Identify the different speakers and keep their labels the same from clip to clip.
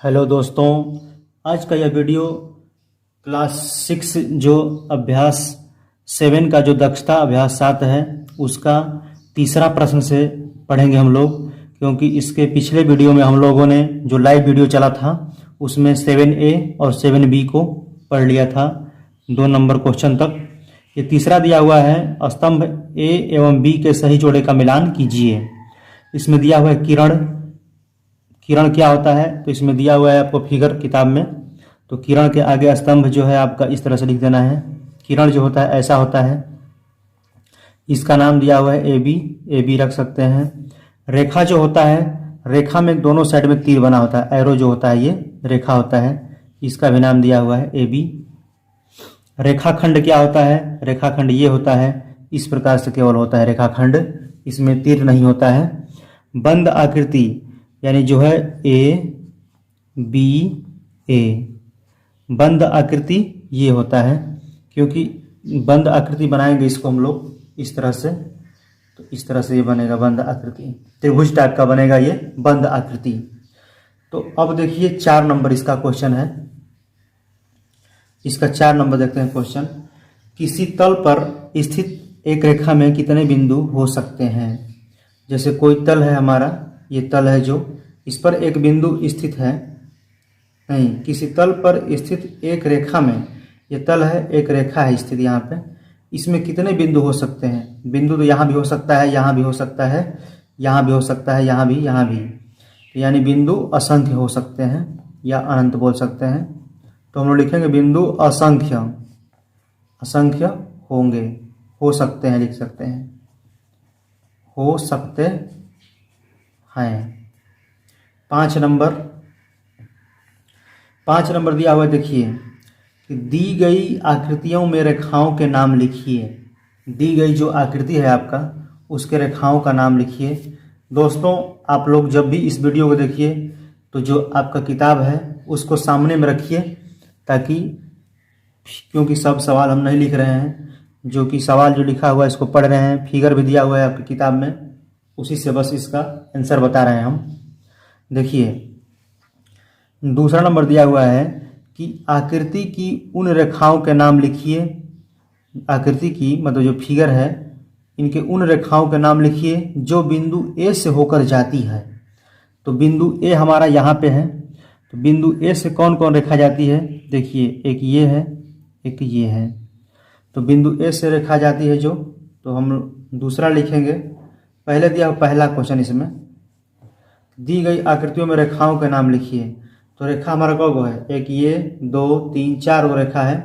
Speaker 1: Hello दोस्तों, आज का यह वीडियो क्लास 6 जो अभ्यास 7 का जो दक्षता अभ्यास 7 है उसका तीसरा प्रश्न से पढ़ेंगे हम लोग। क्योंकि इसके पिछले वीडियो में हम लोगों ने जो लाइव वीडियो चला था उसमें 7A और 7B को पढ़ लिया था 2 नंबर क्वेश्चन तक। ये तीसरा दिया हुआ है, स्तंभ A एवं B के सही जोड़े का मिलान कीजिए। इसमें दिया हुआ है किरण क्या होता है, तो इसमें दिया हुआ है आपको फिगर किताब में। तो किरण के आगे स्तंभ जो है आपका इस तरह से लिख देना है। किरण जो होता है ऐसा होता है, इसका नाम दिया हुआ है AB रख सकते हैं। रेखा जो होता है, रेखा में दोनों साइड में तीर बना होता है, एरो जो होता है ये रेखा होता है, इसका भी नाम दिया हुआ है AB। रेखाखंड क्या होता है, रेखाखंड ये होता है, इस प्रकार से केवल होता है रेखाखंड, इसमें तीर नहीं होता है। बंद आकृति यानी जो है ABA, बंद आकृति ये होता है। क्योंकि बंद आकृति बनाएंगे इसको हम लोग इस तरह से, तो इस तरह से ये बनेगा बंद आकृति, त्रिभुज टाइप का बनेगा ये बंद आकृति। तो अब देखिए 4 नंबर इसका क्वेश्चन है, इसका 4 नंबर देखते हैं क्वेश्चन। किसी तल पर स्थित एक रेखा में कितने बिंदु हो सकते हैं। जैसे कोई तल है हमारा, ये तल है जो, इस पर एक बिंदु स्थित है, नहीं, किसी तल पर स्थित एक रेखा में, ये तल है एक रेखा है स्थित यहाँ पे, इसमें कितने बिंदु हो सकते हैं। बिंदु तो यहाँ भी हो सकता है, यहाँ भी हो सकता है, यहाँ भी हो सकता है, यहाँ भी, यहाँ भी, तो यानी बिंदु असंख्य हो सकते हैं या अनंत बोल सकते हैं। तो हम लोग लिखेंगे बिंदु असंख्य, असंख्य होंगे, हो सकते हैं लिख सकते हैं, हो सकते हैं। 5 नंबर दिया हुआ है, देखिए कि दी गई आकृतियों में रेखाओं के नाम लिखिए। दी गई जो आकृति है आपका उसके रेखाओं का नाम लिखिए। दोस्तों आप लोग जब भी इस वीडियो को देखिए तो जो आपका किताब है उसको सामने में रखिए, ताकि क्योंकि सब सवाल हम नहीं लिख रहे हैं, जो कि सवाल जो लिखा हुआ है इसको पढ़ रहे हैं, फिगर भी दिया हुआ है आपकी किताब में, उसी से बस इसका आंसर बता रहे हैं हम। देखिए दूसरा नंबर दिया हुआ है कि आकृति की उन रेखाओं के नाम लिखिए। आकृति की मतलब जो फिगर है, इनके उन रेखाओं के नाम लिखिए जो बिंदु A से होकर जाती है। तो बिंदु A हमारा यहाँ पे है, तो बिंदु A से कौन कौन रेखा जाती है, देखिए एक ये है, एक ये है। तो बिंदु A से रेखा जाती है जो, तो हम दूसरा लिखेंगे। पहले दिया पहला क्वेश्चन, इसमें दी गई आकृतियों में रेखाओं के नाम लिखिए। तो रेखा हमारा कौन है, एक ये, 2, 3, 4 वो रेखा है।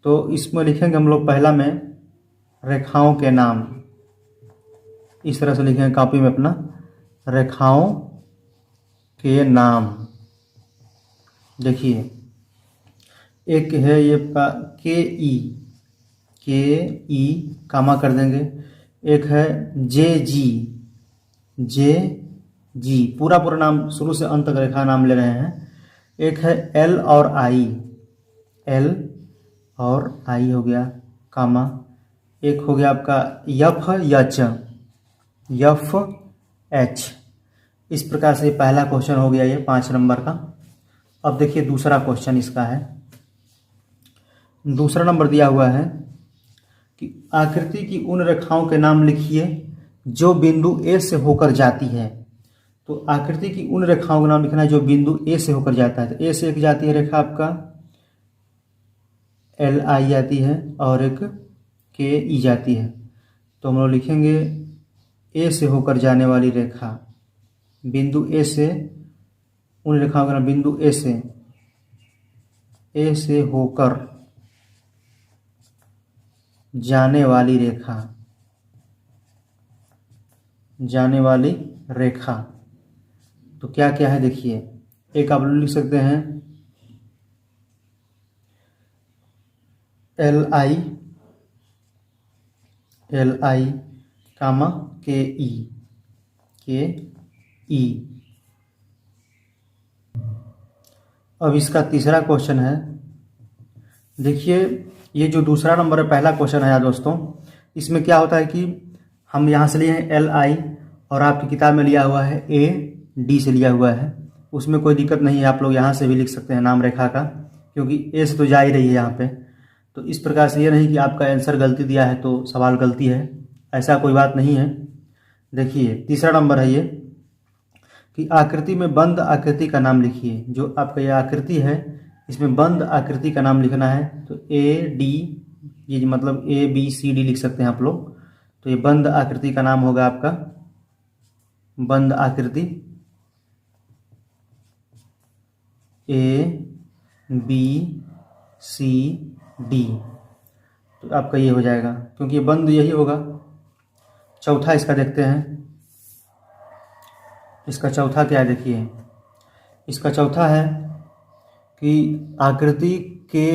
Speaker 1: तो इसमें लिखेंगे हम लोग पहला में रेखाओं के नाम, इस तरह से लिखेंगे कॉपी में अपना, रेखाओं के नाम। देखिए एक है ये के ई कामा कर देंगे, एक है जे पूरा नाम शुरू से अंत तक रेखा नाम ले रहे हैं। एक है L और I हो गया कामा। एक हो गया आपका FH। इस प्रकार से पहला क्वेश्चन हो गया ये 5 नंबर का। अब देखिए दूसरा क्वेश्चन इसका है। दूसरा नंबर दिया हुआ है कि आकृति की उन रेखाओं के नाम लिखिए जो बिंदु A से होकर जाती है। तो आकृति की उन रेखाओं का नाम लिखना है जो बिंदु A से होकर जाता है। तो A से एक जाती है रेखा आपका LI जाती है, और एक KE जाती है। तो हम लोग लिखेंगे A से होकर जाने वाली रेखा, बिंदु A से, उन रेखाओं का नाम बिंदु A से होकर जाने वाली रेखा, जाने वाली रेखा। तो क्या क्या है देखिए, एक आप लिख सकते हैं LI कामा KE। अब इसका तीसरा क्वेश्चन है। देखिए ये जो दूसरा नंबर है, पहला क्वेश्चन है दोस्तों, इसमें क्या होता है कि हम यहाँ से लिए हैं LI और आपकी किताब में लिया हुआ है AD से लिया हुआ है। उसमें कोई दिक्कत नहीं है, आप लोग यहाँ से भी लिख सकते हैं नाम रेखा का, क्योंकि ए से तो जा ही रही है यहाँ पे। तो इस प्रकार से ये नहीं कि आपका आंसर गलती दिया है तो सवाल गलती है, ऐसा कोई बात नहीं है। देखिए तीसरा नंबर है ये कि आकृति में बंद आकृति का नाम लिखिए। जो आपका ये आकृति है इसमें बंद आकृति का नाम लिखना है। तो ए डी, ये मतलब ए बी सी डी लिख सकते हैं आप लोग। तो ये बंद आकृति का नाम होगा आपका बंद आकृति, ए बी सी डी। तो आपका ये हो जाएगा, क्योंकि ये बंद यही होगा। चौथा इसका देखते हैं, इसका चौथा क्या है, देखिए इसका चौथा है कि आकृति के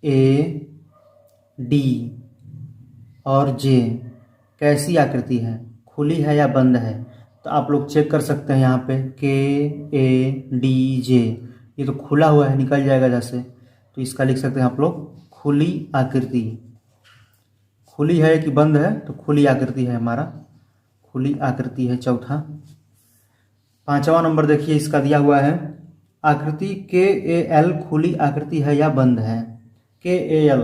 Speaker 1: ए डी और जे कैसी आकृति है, खुली है या बंद है। तो आप लोग चेक कर सकते हैं यहाँ पे के ए डी जे, ये तो खुला हुआ है, निकल जाएगा जैसे। तो इसका लिख सकते हैं आप लोग खुली आकृति। खुली है कि बंद है, तो खुली आकृति है हमारा, खुली आकृति है चौथा। पांचवा नंबर देखिए इसका दिया हुआ है आकृति के ए एल खुली आकृति है या बंद है। के ए एल,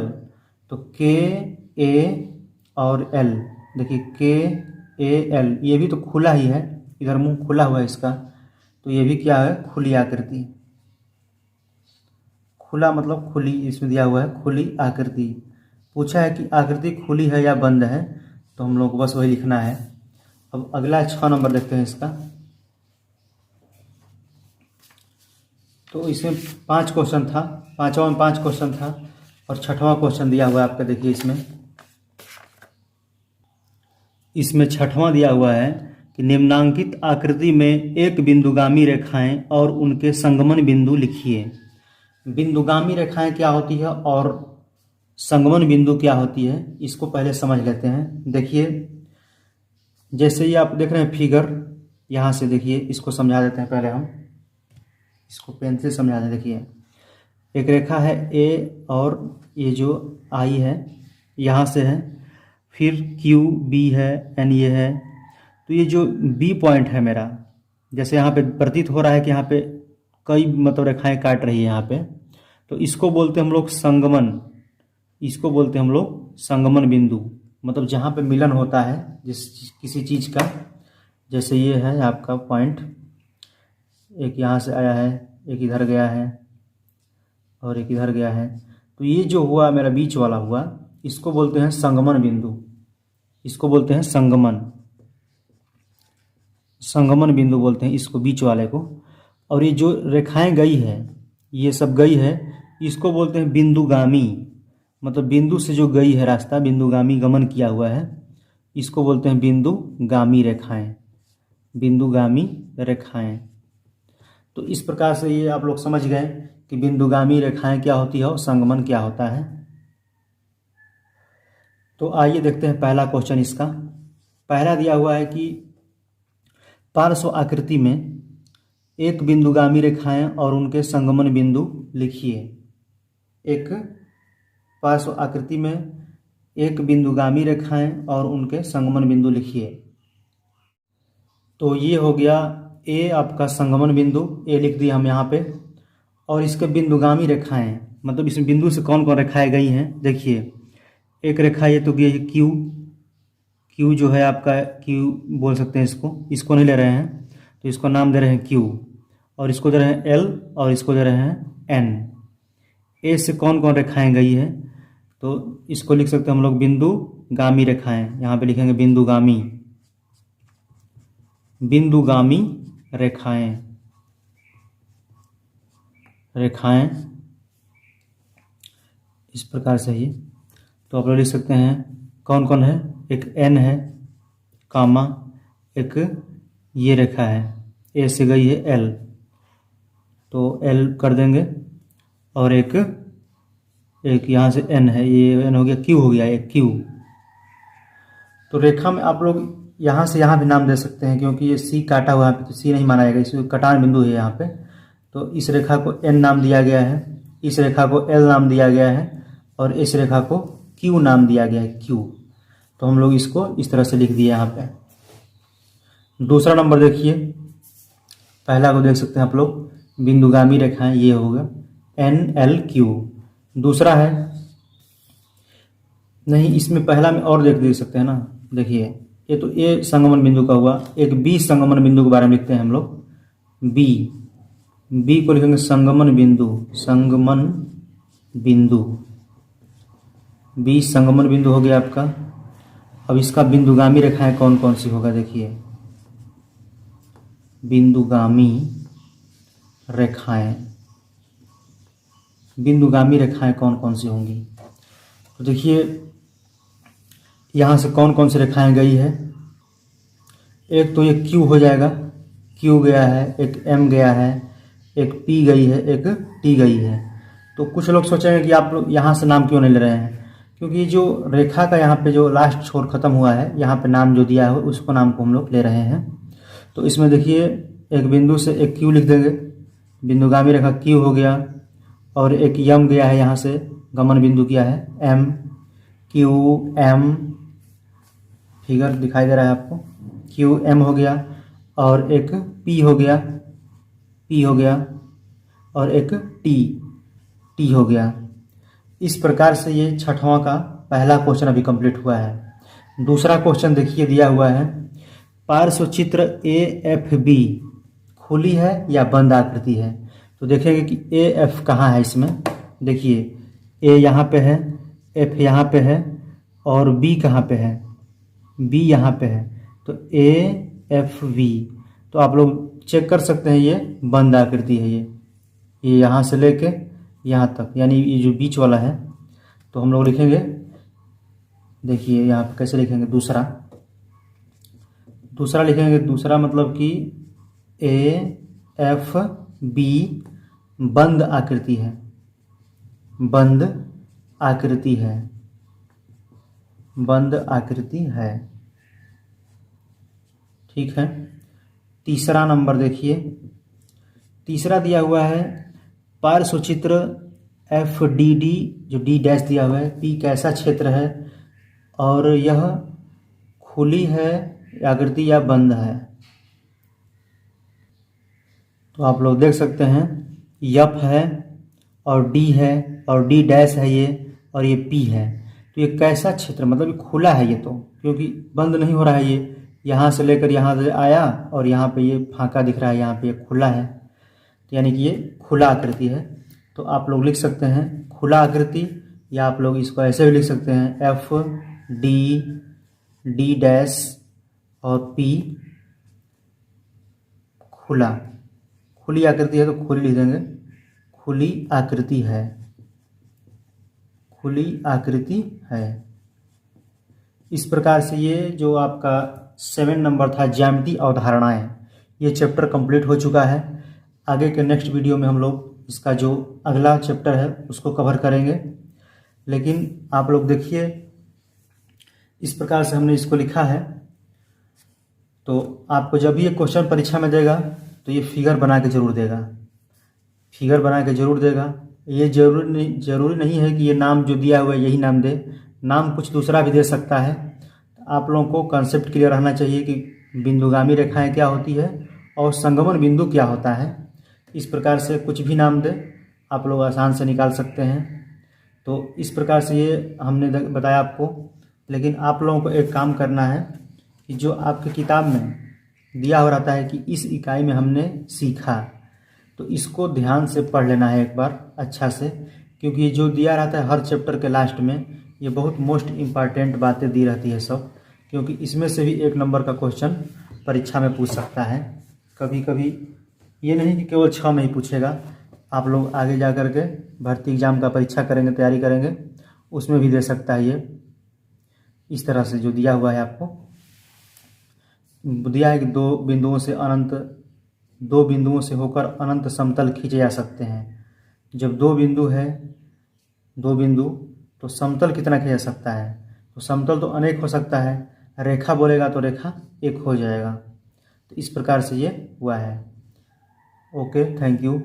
Speaker 1: तो के ए और एल, देखिए के ए एल ये भी तो खुला ही है, इधर मुंह खुला हुआ है इसका, तो ये भी क्या है, खुली आकृति। खुला मतलब खुली, इसमें दिया हुआ है खुली आकृति। पूछा है कि आकृति खुली है या बंद है, तो हम लोग को बस वही लिखना है। अब अगला 6 नंबर देखते हैं इसका। तो इसमें 5 क्वेश्चन था, पांचवा में 5 क्वेश्चन था और 6वां क्वेश्चन दिया हुआ है आपका। देखिए इसमें 6वां दिया हुआ है कि निम्नांकित आकृति में एक बिंदुगामी रेखाएं और उनके संगमन बिंदु लिखिए। बिंदुगामी रेखाएं क्या होती है और संगमन बिंदु क्या होती है, इसको पहले समझ लेते हैं। देखिए जैसे ये आप देख रहे हैं फिगर, यहाँ से देखिए इसको समझा देते हैं पहले हम, इसको पेन से समझा दें। देखिए एक रेखा है ए और ये जो आई है यहाँ से है, फिर क्यू बी है, एन ये है। तो ये जो बी पॉइंट है मेरा, जैसे यहाँ पे प्रतीत हो रहा है कि यहाँ पे कई मतलब रेखाएं काट रही है यहाँ पे, तो इसको बोलते हैं हम लोग संगमन, इसको बोलते हैं हम लोग संगमन बिंदु। मतलब जहाँ पे मिलन होता है जिस किसी चीज़ का, जैसे ये है आपका पॉइंट, एक यहाँ से आया है, एक इधर गया है और एक इधर गया है। तो ये जो हुआ मेरा बीच वाला हुआ, इसको बोलते हैं संगमन बिंदु, इसको बोलते हैं संगमन बिंदु बोलते हैं इसको, बीच वाले को। और ये जो रेखाएं गई है, ये सब गई है, इसको बोलते हैं बिंदुगामी। मतलब बिंदु से जो गई है रास्ता, बिंदुगामी गमन किया हुआ है, इसको बोलते हैं बिंदुगामी रेखाएं, बिंदुगामी रेखाएं। तो इस प्रकार से ये आप लोग समझ गए कि बिंदुगामी रेखाएं क्या होती है और संगमन क्या होता है। तो आइए देखते हैं पहला क्वेश्चन इसका। पहला दिया हुआ है कि पार्श्व आकृति में एक बिंदुगामी रेखाएं और उनके संगमन बिंदु लिखिए। एक पार्श्व आकृति में एक बिंदुगामी रेखाएं और उनके संगमन बिंदु लिखिए। तो ये हो गया ए आपका संगमन बिंदु, ए लिख दिया हम यहाँ पे। और इसके बिंदुगामी रेखाएं, मतलब इस बिंदु से कौन कौन रेखाएं गई हैं। देखिए एक रेखा ये तो गई है क्यू, क्यू जो है आपका, क्यू बोल सकते हैं इसको नहीं ले रहे हैं, तो इसको नाम दे रहे हैं क्यू, और इसको दे रहे हैं एल, और इसको दे रहे हैं एन। ए से कौन कौन रेखाएं गई है, तो इसको लिख सकते हैं हम लोग बिंदुगामी रेखाएं, यहाँ पे लिखेंगे बिंदुगामी, बिंदुगामी रेखाएं इस प्रकार से ही। तो आप लोग लिख सकते हैं कौन कौन है, एक एन है कामा, एक ये रेखा है ए से गई है एल, तो एल कर देंगे, और एक यहाँ से एन है, ये एन हो गया, क्यू हो गया, एक क्यू। तो रेखा में आप लोग यहाँ से यहाँ भी नाम दे सकते हैं, क्योंकि ये सी काटा हुआ है तो सी नहीं माना जाएगा, इसमें कटान बिंदु है यहाँ पे। तो इस रेखा को एन नाम दिया गया है, इस रेखा को एल नाम दिया गया है, और इस रेखा को क्यू नाम दिया गया है, क्यू। तो हम लोग इसको इस तरह से लिख दिए यहाँ पे। दूसरा नंबर देखिए, पहला को देख सकते हैं आप लोग, बिंदुगामी रेखाएं, ये होगा NLQ। दूसरा है, नहीं इसमें पहला में और देख सकते हैं ना, देखिए ये तो ए संगमन बिंदु का हुआ। एक बी संगमन बिंदु के बारे में लिखते हैं हम लोग। बी को लिखेंगे संगमन बिंदु, बी संगमन बिंदु हो गया आपका। अब इसका बिंदुगामी रेखाएं कौन कौन सी होगा, देखिए बिंदुगामी रेखाएं कौन कौन सी होंगी। तो देखिए यहाँ से कौन कौन सी रेखाएं गई है। एक तो ये Q हो जाएगा, Q गया है, एक M गया है, एक P गई है, एक T गई है। तो कुछ लोग सोचेंगे कि आप लोग यहाँ से नाम क्यों नहीं ले रहे हैं, क्योंकि जो रेखा का यहाँ पे जो लास्ट छोर खत्म हुआ है, यहाँ पे नाम जो दिया है उसको नाम को हम लोग ले रहे हैं। तो इसमें देखिए एक बिंदु से एक Q लिख देंगे, बिंदुगामी रेखा Q हो गया, और एक M गया है, यहाँ से गमन बिंदु किया है M, Q M, फिगर दिखाई दे रहा है आपको, Q M हो गया, और एक P हो गया, और एक T हो गया। इस प्रकार से ये छठवां का पहला क्वेश्चन अभी कंप्लीट हुआ है। दूसरा क्वेश्चन देखिए दिया हुआ है, पार्श्व चित्र AFB खुली है या बंद आकृति है। तो देखेंगे कि AF कहाँ है इसमें, देखिए A यहाँ पे है, F यहाँ पे है, और B कहाँ पे है, B यहाँ पे है। तो AFB, तो आप लोग चेक कर सकते हैं ये बंद आकृति है। ये यहाँ से लेके यहाँ तक, यानी ये जो बीच वाला है। तो हम लोग लिखेंगे, देखिए यहाँ पे कैसे लिखेंगे, दूसरा लिखेंगे। दूसरा मतलब कि AFB बंद आकृति है, ठीक है। तीसरा नंबर देखिए, तीसरा दिया हुआ है, पार्श्व चित्र FDD, जो D डैश दिया हुआ है, P कैसा क्षेत्र है और यह खुली है आकृति या बंद है। तो आप लोग देख सकते हैं F है और D है और D डैश है ये, और ये P है। तो ये कैसा क्षेत्र, मतलब ये खुला है ये, तो क्योंकि बंद नहीं हो रहा है, ये यहाँ से लेकर यहाँ से आया और यहाँ पे ये फांका दिख रहा है, यहाँ पे ये खुला है, तो यानी कि ये खुला आकृति है। तो आप लोग लिख सकते हैं खुला आकृति, या आप लोग इसको ऐसे भी लिख सकते हैं D डैश और P खुली आकृति है, तो खुली लिख देंगे, खुली आकृति है। इस प्रकार से ये जो आपका 7 नंबर था ज्यामितीय अवधारणाएं, ये चैप्टर कंप्लीट हो चुका है। आगे के नेक्स्ट वीडियो में हम लोग इसका जो अगला चैप्टर है उसको कवर करेंगे। लेकिन आप लोग देखिए इस प्रकार से हमने इसको लिखा है। तो आपको जब भी ये क्वेश्चन परीक्षा में देगा तो ये फिगर बना के जरूर देगा, ये जरूरी नहीं है कि ये नाम जो दिया हुआ है यही नाम दे, नाम कुछ दूसरा भी दे सकता है। आप लोगों को कॉन्सेप्ट क्लियर रहना चाहिए कि बिंदुगामी रेखाएं क्या होती है और संगमन बिंदु क्या होता है। इस प्रकार से कुछ भी नाम दे आप लोग आसान से निकाल सकते हैं। तो इस प्रकार से ये हमने बताया आपको। लेकिन आप लोगों को एक काम करना है कि जो आपके किताब में दिया हो रहता है कि इस इकाई में हमने सीखा, तो इसको ध्यान से पढ़ लेना है एक बार अच्छा से, क्योंकि ये जो दिया रहता है हर चैप्टर के लास्ट में, ये बहुत मोस्ट इम्पॉर्टेंट बातें दी रहती है सब, क्योंकि इसमें से भी 1 नंबर का क्वेश्चन परीक्षा में पूछ सकता है। कभी कभी ये नहीं कि केवल 6 में ही पूछेगा, आप लोग आगे जा कर के भर्ती एग्जाम का परीक्षा करेंगे, तैयारी करेंगे, उसमें भी दे सकता है। ये इस तरह से जो दिया हुआ है आपको दिया है कि दो बिंदुओं से होकर अनंत समतल खींचे जा सकते हैं। जब दो बिंदु तो समतल कितना खींचा जा सकता है, तो समतल तो अनेक हो सकता है, रेखा बोलेगा तो रेखा एक हो जाएगा। तो इस प्रकार से ये हुआ है। Okay, thank you.